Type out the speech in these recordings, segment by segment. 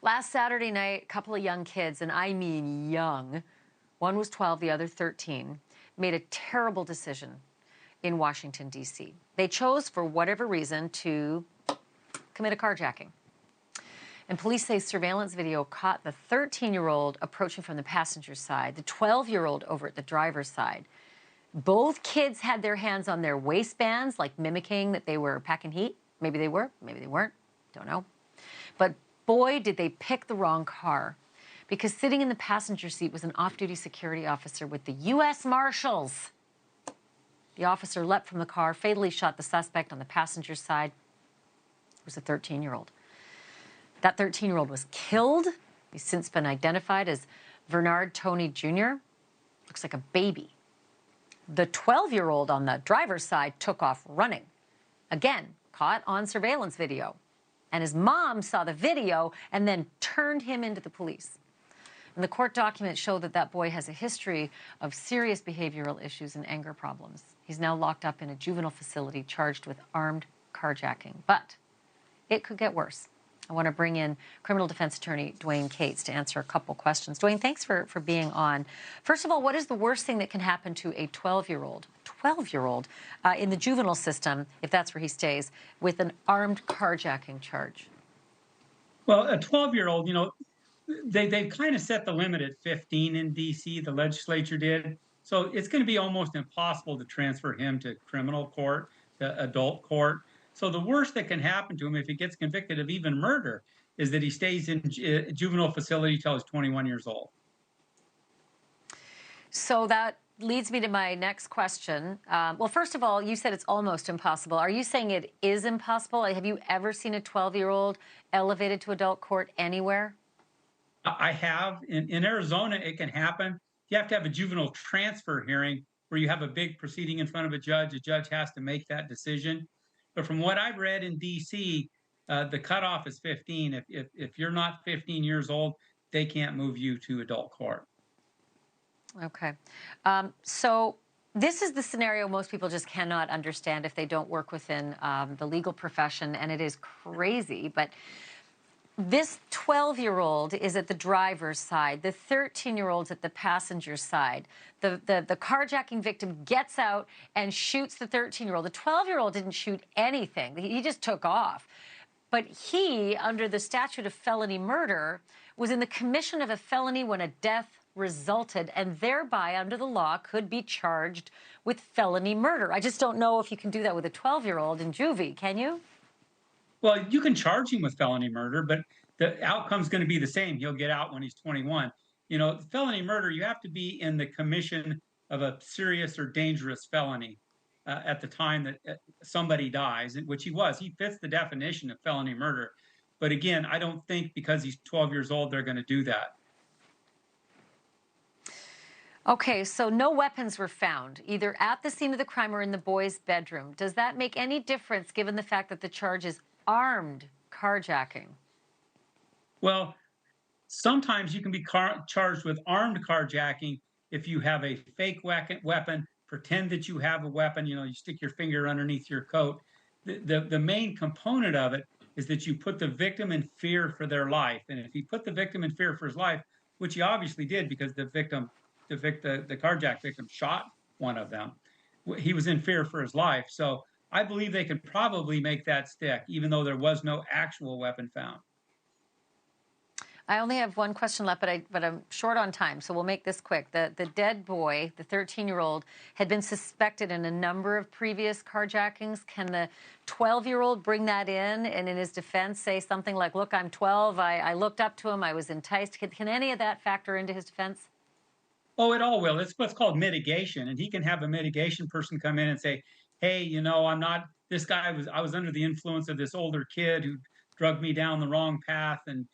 Last Saturday night, a couple of young kids, and I mean young, one was 12, the other 13, made a terrible decision in Washington, D.C. They chose, for whatever reason, to commit a carjacking. And police say surveillance video caught the 13-year-old approaching from the passenger side, the 12-year-old over at the driver's side. Both kids had their hands on their waistbands, like mimicking that they were packing heat. Maybe they were, maybe they weren't, don't know. But boy, did they pick the wrong car, because sitting in the passenger seat was an off-duty security officer with the U.S. Marshals. The officer leapt from the car, fatally shot the suspect on the passenger side. It was a 13-year-old. That 13-year-old was killed. He's since been identified as Bernard Tony Jr. Looks like a baby. The 12-year-old on the driver's side took off running. Again, caught on surveillance video. And his mom saw the video and then turned him into the police. And the court documents show that that boy has a history of serious behavioral issues and anger problems. He's now locked up in a juvenile facility charged with armed carjacking. But it could get worse. I want to bring in criminal defense attorney Dwane Cates to answer a couple questions. Dwane, thanks for being on. First of all, what is the worst thing that can happen to a 12-year-old in the juvenile system, if that's where he stays, with an armed carjacking charge? Well, a 12-year-old, they've kind of set the limit at 15 in D.C., the legislature did. So it's going to be almost impossible to transfer him to criminal court, to adult court. So the worst that can happen to him if he gets convicted of even murder is that he stays in juvenile facility till he's 21 years old. So that leads me to my next question. Well, first of all, you said it's almost impossible. Are you saying it is impossible? Have you ever seen a 12-year-old elevated to adult court anywhere? I have. In Arizona, it can happen. You have to have a juvenile transfer hearing where you have a big proceeding in front of a judge. A judge has to make that decision. But from what I've read in D.C., the cutoff is 15. If you're not 15 years old, they can't move you to adult court. Okay. So this is the scenario most people just cannot understand if they don't work within the legal profession, and it is crazy. But this 12-year-old is at the driver's side. The 13-year-old's at the passenger side. The carjacking victim gets out and shoots the 13-year-old. The 12-year-old didn't shoot anything. He just took off. But he, under the statute of felony murder, was in the commission of a felony when a death resulted, and thereby, under the law, could be charged with felony murder. I just don't know if you can do that with a 12-year-old in juvie, can you? Well, you can charge him with felony murder, but the outcome's going to be the same. He'll get out when he's 21. Felony murder, you have to be in the commission of a serious or dangerous felony at the time that somebody dies, which he was. He fits the definition of felony murder. But again, I don't think because he's 12 years old, they're going to do that. Okay, so no weapons were found, either at the scene of the crime or in the boy's bedroom. Does that make any difference given the fact that the charge is armed carjacking? Well, sometimes you can be charged with armed carjacking if you have a fake weapon, pretend that you have a weapon, you stick your finger underneath your coat. The main component of it is that you put the victim in fear for their life. And if you put the victim in fear for his life, which he obviously did because the carjack victim shot one of them, he was in fear for his life. So I believe they could probably make that stick, even though there was no actual weapon found. I only have one question left, but I'm short on time, so we'll make this quick. The dead boy, the 13-year-old, had been suspected in a number of previous carjackings. Can the 12-year-old bring that in and in his defense say something like, look, I'm 12, I looked up to him, I was enticed? Can any of that factor into his defense? Oh, it all will. It's what's called mitigation. And he can have a mitigation person come in and say, hey, I was under the influence of this older kid who drugged me down the wrong path and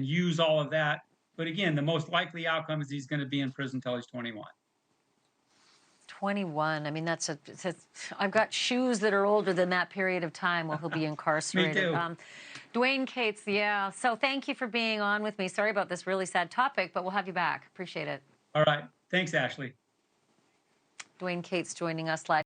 use all of that. But again, the most likely outcome is he's going to be in prison till he's 21. 21. I mean, I've got shoes that are older than that period of time while he'll be incarcerated. Me too. Dwane Cates, yeah. So thank you for being on with me. Sorry about this really sad topic, but we'll have you back. Appreciate it. All right. Thanks, Ashley. Dwane Cates joining us live.